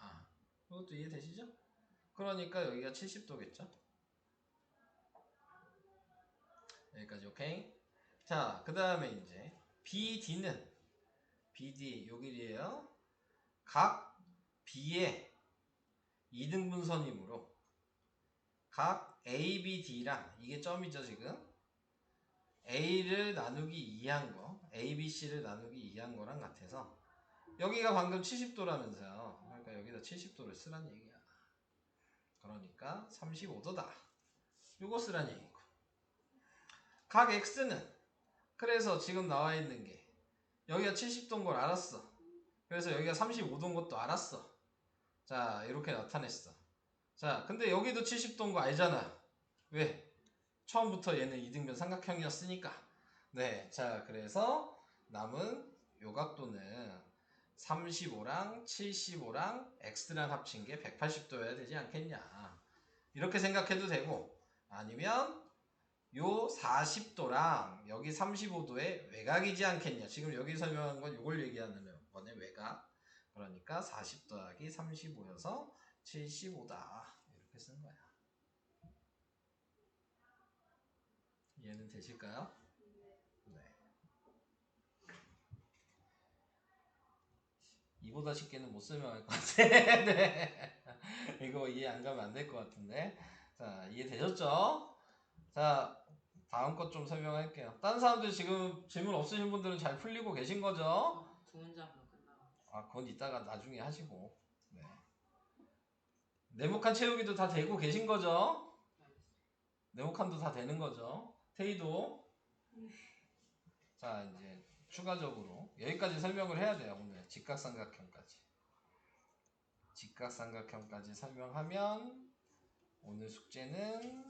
이것도 이해되시죠? 그러니까 여기가 70도겠죠? 여기까지 오케이? 자, 그 다음에 이제 BD는 BD 요 길이에요. 각 B의 2등분선이므로 각 ABD랑 이게 점이죠 지금 A를 나누기 2한 거 ABC를 나누기 2한 거랑 같아서 여기가 방금 70도라면서요. 그러니까 여기다 70도를 쓰란 얘기야. 그러니까 35도다. 요거 쓰란 얘기고 각 X는 그래서 지금 나와 있는 게 여기가 70도인 걸 알았어. 그래서 여기가 35도인 것도 알았어. 자, 이렇게 나타냈어. 자, 근데 여기도 70도인 거 알잖아. 왜? 처음부터 얘는 이등변 삼각형이었으니까. 네, 자, 그래서 남은 요 각도는 35랑 75랑 x랑 합친 게 180도여야 되지 않겠냐. 이렇게 생각해도 되고 아니면 요 40도랑 여기 35도의 외곽이지 않겠냐. 지금 여기 설명한 건 요걸 얘기하는 거네. 외곽. 그러니까 40 더하기 35여서 75다. 이렇게 쓴 거야. 이해는 되실까요? 네. 이보다 쉽게는 못 설명할 것 같아. 네. 이거 이해 안 가면 안 될 것 같은데. 자, 이해되셨죠? 자, 다음 것 좀 설명할게요. 다른 사람들 지금 질문 없으신 분들은 잘 풀리고 계신 거죠? 두 문장만 끝나고. 아, 그건 이따가 나중에 하시고. 네. 네모칸 채우기도 다 되고 계신 거죠? 네모칸도 다 되는 거죠? 테이도. 자, 이제 추가적으로 여기까지 설명을 해야 돼요. 오늘 직각삼각형까지. 직각삼각형까지 설명하면 오늘 숙제는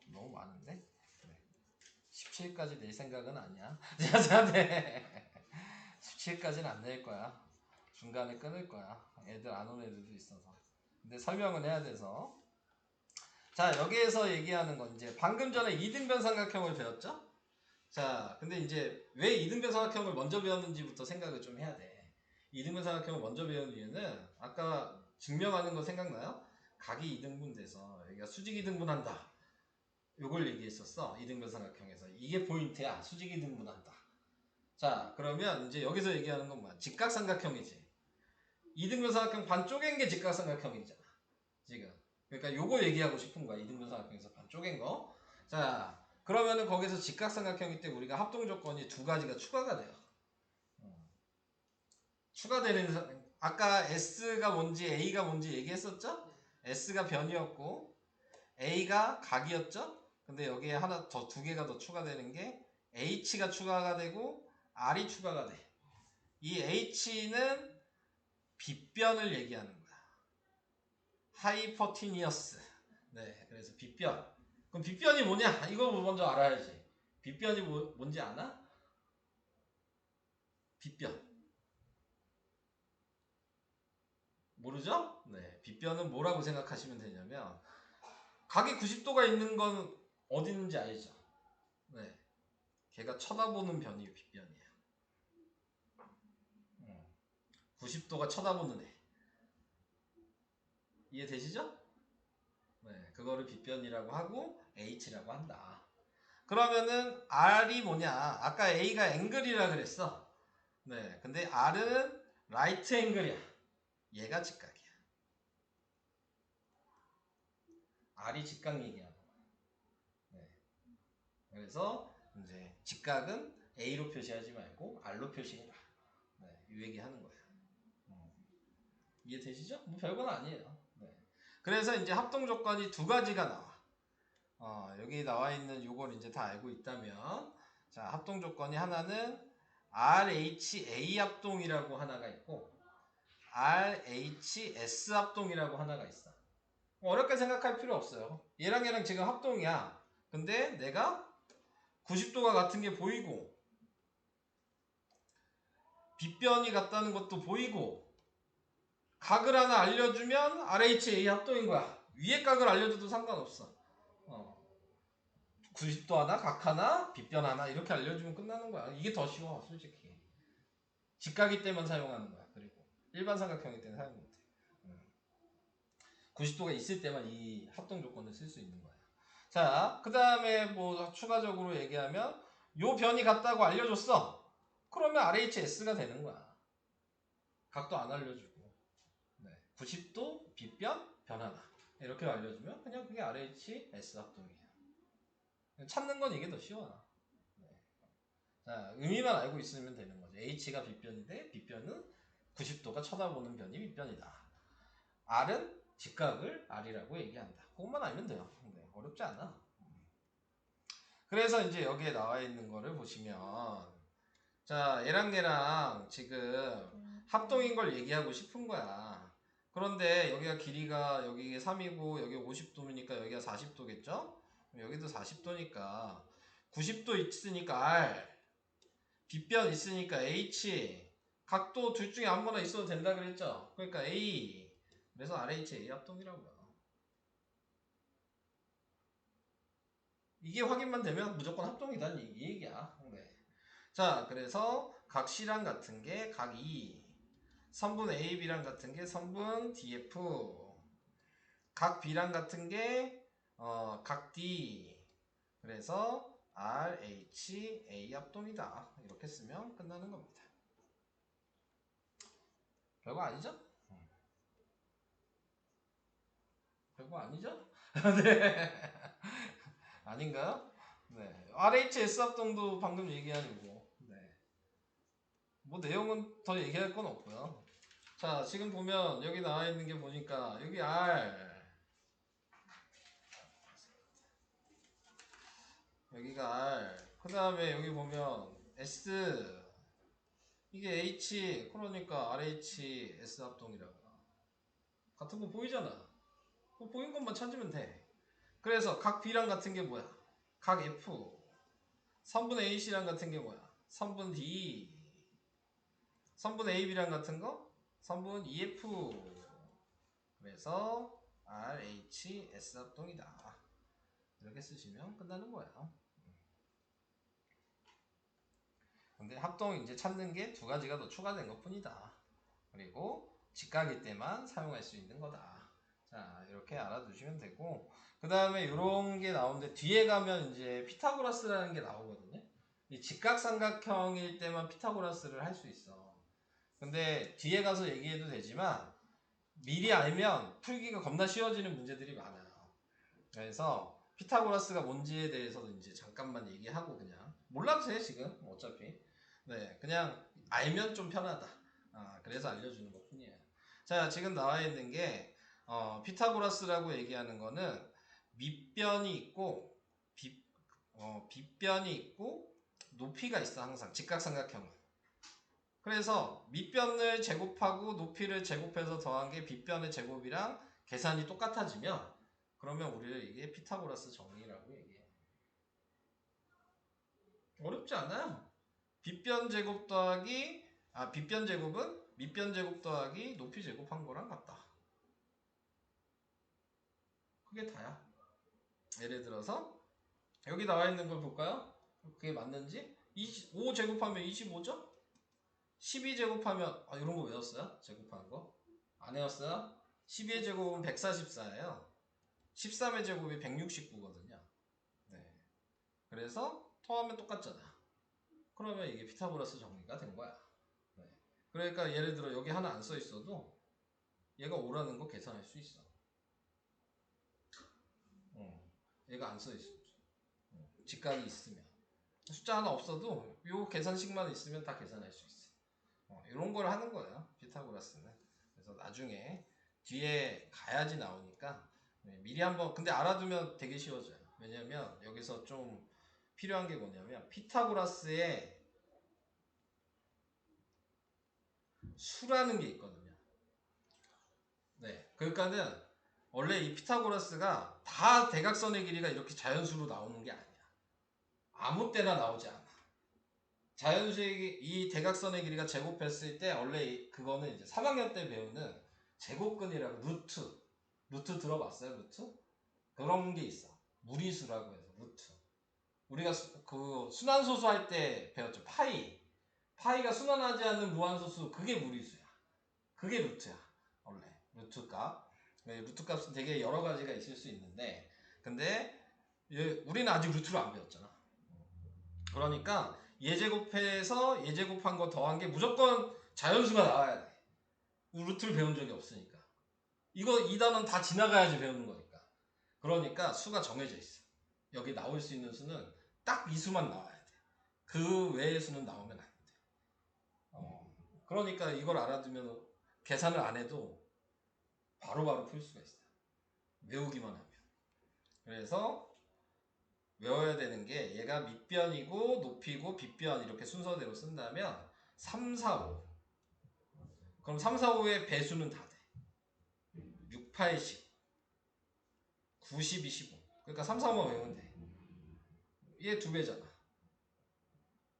너무 많은데? 네. 17까지 낼 생각은 아니야. 자, 네. 17까지는 안 낼 거야. 중간에 끊을 거야. 애들 안 온 애들도 있어서. 근데 설명은 해야 돼서. 자, 여기에서 얘기하는 건 이제 방금 전에 이등변 삼각형을 배웠죠? 자, 근데 이제 왜 이등변 삼각형을 먼저 배웠는지부터 생각을 좀 해야 돼. 이등분삼각형을 먼저 배운 이유는 아까 증명하는 거 생각나요? 각이 이등분돼서 여기가 수직 이등분한다. 요걸 얘기했었어. 이등분삼각형에서. 이게 포인트야. 수직 이등분한다. 자, 그러면 이제 여기서 얘기하는 건 뭐야? 직각삼각형이지. 이등분삼각형 반 쪼갠 게 직각삼각형이잖아. 지금. 그러니까 요거 얘기하고 싶은 거야. 이등분삼각형에서 반 쪼갠 거. 자, 그러면은 거기서 직각삼각형일 때 우리가 합동 조건이 두 가지가 추가가 돼요. 추가되는 아까 S가 뭔지 A가 뭔지 얘기했었죠? S가 변이었고 A가 각이었죠? 근데 여기에 하나 더 두 개가 더 추가되는 게 H가 추가가 되고 R이 추가가 돼. 이 H는 빗변을 얘기하는 거야. 하이퍼티니어스. 네, 그래서 빗변. 그럼 빗변이 뭐냐? 이거 먼저 알아야지. 빗변이 뭔지 아나? 빗변. 모르죠? 네, 빗변은 뭐라고 생각하시면 되냐면 각이 90도가 있는 건 어디 있는지 알죠? 네, 걔가 쳐다보는 변이 빗변이에요. 90도가 쳐다보는 애. 이해되시죠? 네, 그거를 빗변이라고 하고 H라고 한다. 그러면은 R이 뭐냐? 아까 A가 앵글이라 그랬어. 네, 근데 R은 라이트 앵글이야. 얘가 직각이야. R이 직각 얘기하는 거야. 네. 그래서 이제 직각은 A로 표시하지 말고 R로 표시해라. 네, 이 얘기 하는 거예요. 이해되시죠? 뭐 별건 아니에요. 네. 그래서 이제 합동 조건이 두 가지가 나와. 여기 나와 있는 요걸 이제 다 알고 있다면, 자, 합동 조건이 하나는 RHA 합동이라고 하나가 있고, RHS 합동이라고 하나가 있어. 어렵게 생각할 필요 없어요. 얘랑 얘랑 지금 합동이야. 근데 내가 90도가 같은 게 보이고, 빗변이 같다는 것도 보이고, 각을 하나 알려주면 RHA 합동인 거야. 위에 각을 알려줘도 상관없어. 90도 하나, 각 하나, 빗변 하나 이렇게 알려주면 끝나는 거야. 이게 더 쉬워, 솔직히. 직각일 때만 사용하는 거야. 그리고 일반 삼각형일 때는 사용 못해. 90도가 있을 때만 이 합동 조건을 쓸 수 있는 거야. 자, 그 다음에 뭐 추가적으로 얘기하면 요 변이 같다고 알려줬어. 그러면 RHS가 되는 거야. 각도 안 알려주고. 네. 90도, 빗변, 변 하나. 이렇게 알려주면 그냥 그게 RHS 합동이에요. 찾는 건 이게 더 쉬워. 네. 자, 의미만 알고 있으면 되는 거죠. H가 빗변인데 빗변은 90도가 쳐다보는 변이 빗변이다. R은 직각을 R이라고 얘기한다. 그것만 알면 돼요. 네, 어렵지 않아. 그래서 이제 여기에 나와 있는 거를 보시면, 자, 얘랑 지금 합동인 걸 얘기하고 싶은 거야. 그런데 여기가 길이가 여기 3이고 여기 50도니까 여기가 40도겠죠? 여기도 40도니까 90도 있으니까 R, 빗변 있으니까 H, 각도 둘 중에 아무거나 있어도 된다 그랬죠? 그러니까 A, 그래서 RHA 합동이라고요. 이게 확인만 되면 무조건 합동이다 이 얘기야. 네. 자, 그래서 각 C랑 같은 게 각 E, 선분 AB랑 같은 게 선분 DF, 각 B랑 같은 게 각 D, 그래서 RHA 합동이다. 이렇게 쓰면 끝나는 겁니다. 별거 아니죠? 별거 아니죠? 네. 아닌가요? 네. RHS 합동도 방금 얘기한 거고. 네. 뭐 내용은 더 얘기할 건 없고요. 자, 지금 보면 여기 나와 있는 게 보니까 여기 R, 여기가 R, 그 다음에 여기 보면 S, 이게 H, 그러니까 RHS 합동이라고. 같은 거 보이잖아. 뭐 보인 것만 찾으면 돼. 그래서 각 B랑 같은 게 뭐야? 각 F. 선분 AC랑 같은 게 뭐야? 선분 D. 선분 AB랑 같은 거? 선분 EF. 그래서 RHS 합동이다. 이렇게 쓰시면 끝나는 거예요. 근데 합동 이제 찾는 게 두 가지가 더 추가된 것 뿐이다. 그리고 직각일 때만 사용할 수 있는 거다. 자, 이렇게 알아두시면 되고, 그 다음에 이런 게 나오는데 뒤에 가면 이제 피타고라스라는 게 나오거든요. 이 직각삼각형일 때만 피타고라스를 할 수 있어. 근데 뒤에 가서 얘기해도 되지만 미리 알면 풀기가 겁나 쉬워지는 문제들이 많아요. 그래서 피타고라스가 뭔지에 대해서도 이제 잠깐만 얘기하고 그냥 몰라도 돼 지금 어차피. 네, 그냥 알면 좀 편하다. 그래서 알려주는 것 뿐이에요. 자, 지금 나와 있는 게 피타고라스라고 얘기하는 거는 밑변이 있고 빗변이 있고 높이가 있어. 항상 직각삼각형은. 그래서 밑변을 제곱하고 높이를 제곱해서 더한 게 빗변의 제곱이랑 계산이 똑같아지면 그러면 우리는 이게 피타고라스 정리라고 얘기해요. 어렵지 않아요. 빗변 제곱 더하기 빗변 제곱은 밑변 제곱 더하기 높이 제곱한 거랑 같다. 그게 다야. 예를 들어서 여기 나와 있는 걸 볼까요? 그게 맞는지? 5 제곱하면 25죠? 12 제곱하면 이런 거 외웠어요? 제곱하는 거? 안 외웠어요? 12의 제곱은 144예요. 13의 제곱이 169거든요. 네. 그래서 더하면 똑같잖아. 그러면 이게 피타고라스 정리가 된 거야. 네. 그러니까 예를 들어 여기 하나 안 써 있어도 얘가 5라는 거 계산할 수 있어. 얘가 안 써 있어. 직각이 있으면. 숫자 하나 없어도 요 계산식만 있으면 다 계산할 수 있어. 이런 걸 하는 거예요. 피타고라스는. 그래서 나중에 뒤에 가야지 나오니까 미리 한번 근데 알아두면 되게 쉬워져요. 왜냐면 여기서 좀 필요한 게 뭐냐면 피타고라스에 수라는 게 있거든요. 네, 그러니까는 원래 이 피타고라스가 다 대각선의 길이가 이렇게 자연수로 나오는 게 아니야. 아무 때나 나오지 않아. 자연수의 이 대각선의 길이가 제곱했을 때 원래 그거는 이제 3학년 때 배우는 제곱근이라고 루트 들어봤어요? 루트? 그런 게 있어. 무리수라고 해서 루트. 우리가 그 순환소수 할 때 배웠죠. 파이가 순환하지 않는 무한소수 그게 무리수야. 그게 루트야. 원래 루트값. 루트값은 되게 여러 가지가 있을 수 있는데 근데 우리는 아직 루트를 안 배웠잖아. 그러니까 예제곱해서 예제곱한 거 더한 게 무조건 자연수가 나와야 돼. 루트를 배운 적이 없으니까. 이거 이 단원 다 지나가야지 배우는 거니까. 그러니까 수가 정해져 있어. 여기 나올 수 있는 수는 딱 이 수만 나와야 돼. 그 외의 수는 나오면 안 돼. 그러니까 이걸 알아두면 계산을 안 해도 바로바로 풀 수가 있어요. 외우기만 하면. 그래서 외워야 되는 게 얘가 밑변이고 높이고 빗변 이렇게 순서대로 쓴다면 3, 4, 5 그럼 3, 4, 5의 배수는 다 돼. 6, 8, 10 90, 25 그러니까 3, 4, 5만 외우면 돼. 얘 2배잖아.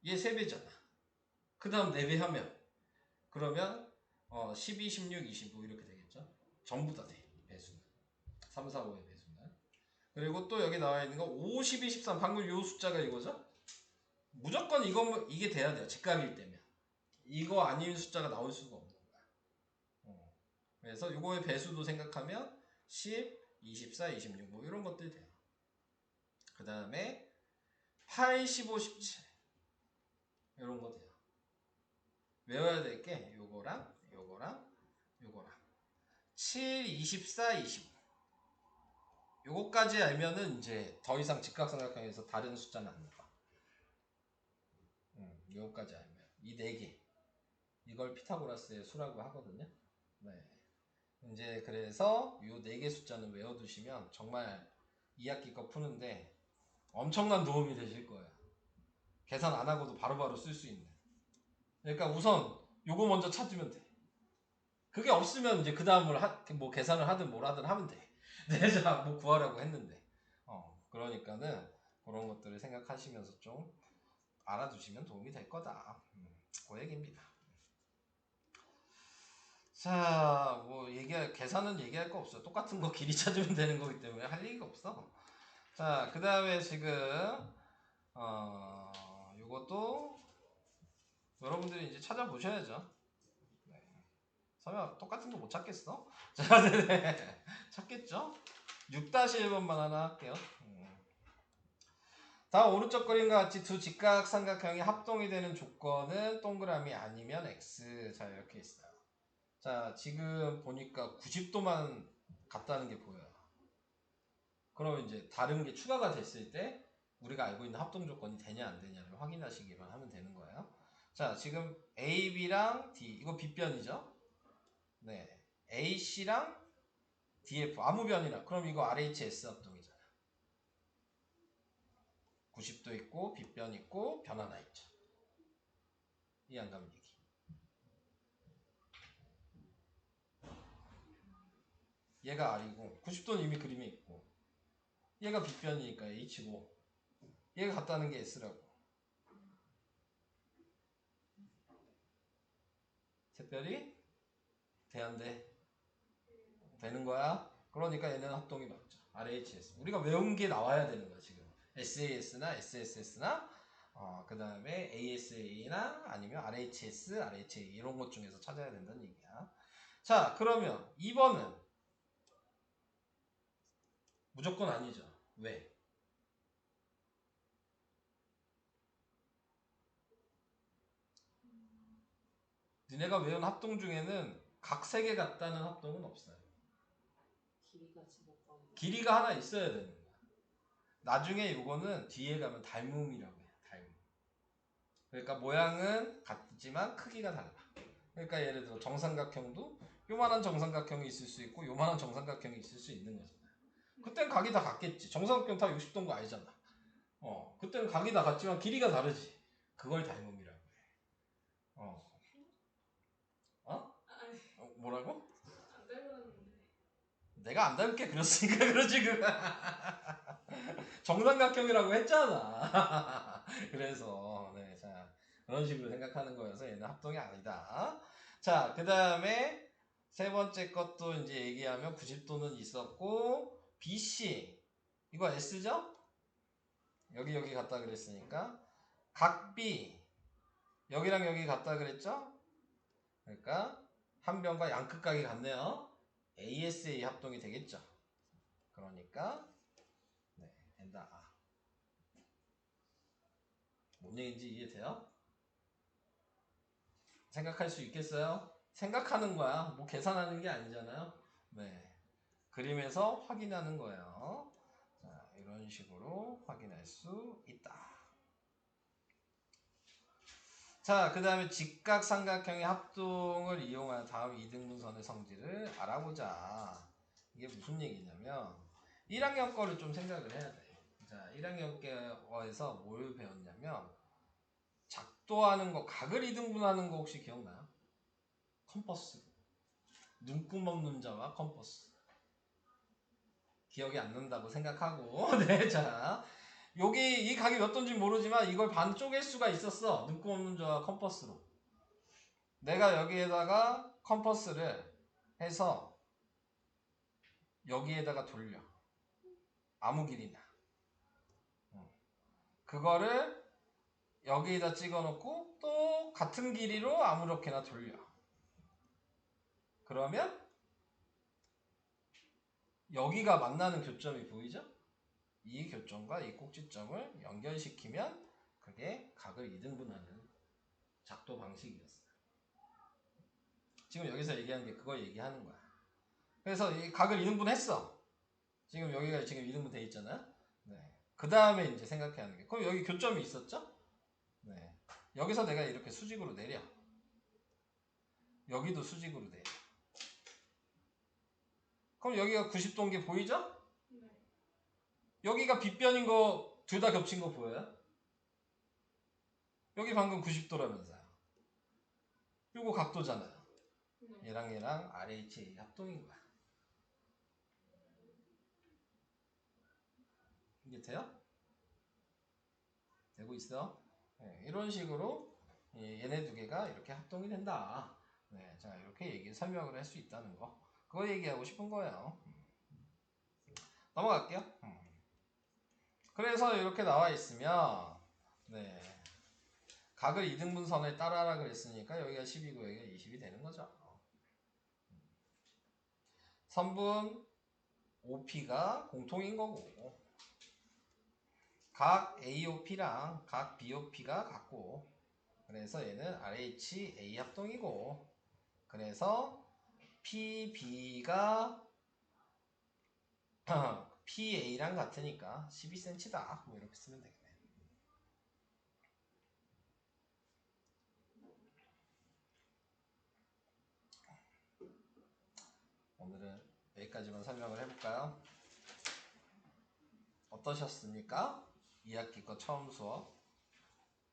얘 3배잖아. 그 다음 4배 하면 그러면 12, 16, 25 이렇게 되겠죠. 전부 다 돼. 배수는 3, 4, 5의 배수는. 그리고 또 여기 나와 있는 거 5, 12, 13 방금 요 숫자가 이거죠. 무조건 이게 돼야 돼요. 직각일 때면. 이거 아닌 숫자가 나올 수가 없는 거야. 그래서 이거의 배수도 생각하면 10, 24, 26 뭐 이런 것들이 돼요. 그 다음에 8, 15, 17 이런 거 돼요. 외워야 될 게 요거랑 7, 24, 25 요거까지 알면은 이제 더 이상 직각삼각형에서 다른 숫자는 안 나와. 요거까지 알면 이 4개 이걸 피타고라스의 수라고 하거든요. 네. 이제 그래서 요 4개 숫자는 외워두시면 정말 2학기 거 푸는데 엄청난 도움이 되실 거예요. 계산 안 하고도 바로바로 쓸 수 있는. 그러니까 우선 요거 먼저 찾으면 돼. 그게 없으면 이제 그 다음을 뭐 계산을 하든 뭘 하든 하면 돼. 내가 뭐 구하라고 했는데. 그러니까는 그런 것들을 생각하시면서 좀 알아두시면 도움이 될 거다. 그 얘기입니다. 자, 뭐 계산은 얘기할 거 없어요. 똑같은 거 길이 찾으면 되는 거기 때문에 할 얘기가 없어. 자, 그 다음에 지금 요것도 여러분들이 이제 찾아보셔야죠. 네. 설마 똑같은 거 못 찾겠어? 자, 네네. 찾겠죠? 6-1번만 하나 할게요. 다음 오른쪽 그림과 같이 두 직각삼각형이 합동이 되는 조건은 동그라미 아니면 X. 자, 이렇게 있어요. 자, 지금 보니까 90도만 같다는 게 보여요. 그러면 이제 다른 게 추가가 됐을 때 우리가 알고 있는 합동 조건이 되냐 안 되냐를 확인하시기만 하면 되는 거예요. 자, 지금 AB랑 D, 이거 B변이죠? 네. AC랑 DF, 아무 변이나. 그럼 이거 RHS 합동이잖아. 90도 있고, B변 있고, 변 하나 있죠. 이해 안 가면 얘기. 얘가 R이고, 90도는 이미 그림에 있고, 얘가 B변이니까 H고, 얘가 같다는 게 S라고. 샛별이 돼 안 돼? 되는 거야? 그러니까 얘는 합동이 맞죠. RHS. 우리가 외운 게 나와야 되는 거야, 지금. SAS나 SSS나 그 다음에 ASA나 아니면 RHS, RHA 이런 것 중에서 찾아야 된다는 얘기야. 자, 그러면 2번은 무조건 아니죠. 왜? 니네가 외운 합동 중에는 각 세 개 같다는 합동은 없어요. 길이가 지목하고 길이가 하나 있어야 되는 거야. 나중에 이거는 뒤에 가면 닮음이라고 해요. 닮음. 그러니까 모양은 같지만 크기가 달라. 그러니까 예를 들어 정삼각형도 요만한 정삼각형이 있을 수 있고 요만한 정삼각형이 있을 수 있는 거잖아요. 그땐 각이 다 같겠지. 정삼각형 다 60도인 거 아니잖아. 그때는 각이 다 같지만 길이가 다르지. 그걸 닮음이라고 해. 아니 뭐라고? 안 닮았는데. 내가 안 닮게 그렸으니까 그러지. 정삼각형이라고 했잖아. 그래서 네, 자 그런 식으로 생각하는 거여서 얘는 합동이 아니다. 자, 그 다음에 세 번째 것도 이제 얘기하면 90도는 있었고 BC 이거 S죠? 여기 갔다 그랬으니까 각 B 여기랑 여기 갔다 그랬죠? 그러니까 한 변과 양끝각이 같네요. ASA 합동이 되겠죠. 그러니까 네, 된다. 뭔 얘기인지 이해돼요? 생각할 수 있겠어요? 생각하는 거야. 뭐 계산하는 게 아니잖아요. 네. 그림에서 확인하는 거예요. 자, 이런 식으로 확인할 수 있다. 자, 그 다음에 직각삼각형의 합동을 이용한 다음 이등분선의 성질을 알아보자. 이게 무슨 얘기냐면 1학년 거를 좀 생각을 해야 돼. 자, 1학년 거에서 뭘 배웠냐면 작도하는 거, 각을 이등분하는 거 혹시 기억나요? 컴퍼스. 눈금 없는 자와 컴퍼스. 기억이 안 난다고 생각하고 네, 자 여기 이 각이 몇 도인지 모르지만 이걸 반 쪼갤 수가 있었어. 눈금 없는 자와 컴퍼스로. 내가 여기에다가 컴퍼스를 해서 여기에다가 돌려. 아무 길이나. 그거를 여기에다 찍어놓고 또 같은 길이로 아무렇게나 돌려. 그러면 여기가 만나는 교점이 보이죠? 이 교점과 이 꼭지점을 연결시키면 그게 각을 이등분하는 작도 방식이었어요. 지금 여기서 얘기하는 게 그걸 얘기하는 거야. 그래서 이 각을 이등분했어. 지금 여기가 지금 이등분 돼 있잖아요. 네. 그 다음에 이제 생각해야 하는 게, 그럼 여기 교점이 있었죠? 네. 여기서 내가 이렇게 수직으로 내려. 여기도 수직으로 내려. 그럼 여기가 90도인 게 보이죠? 네. 여기가 빗변인 거 둘 다 겹친 거 보여요? 여기 방금 90도라면서요. 요거 각도잖아요. 네. 얘랑 RHA 합동인 거야. 이게 돼요? 되고 있어? 네, 이런 식으로 얘네 두 개가 이렇게 합동이 된다. 네, 자 이렇게 설명을 할 수 있다는 거. 그거 얘기하고 싶은 거예요. 넘어갈게요. 그래서 이렇게 나와 있으면 네, 각을 이등분선에 따라라 그랬으니까 여기가 10이고 여기가 20이 되는 거죠. 선분 OP가 공통인 거고 각 AOP랑 각 BOP가 같고 그래서 얘는 RHA 합동이고 그래서 PB가 PA랑 같으니까 12cm다. 뭐 이렇게 쓰면 되겠네. 오늘은 여기까지만 설명을 해볼까요? 어떠셨습니까? 2학기 거 처음 수업.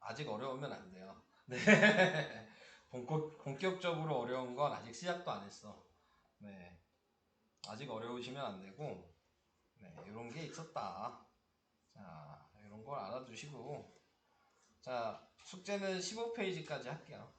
아직 어려우면 안 돼요. 네. 본격적으로 어려운 건 아직 시작도 안 했어. 네. 아직 어려우시면 안 되고, 네. 이런 게 있었다. 자, 이런 걸 알아두시고, 자, 숙제는 15페이지까지 할게요.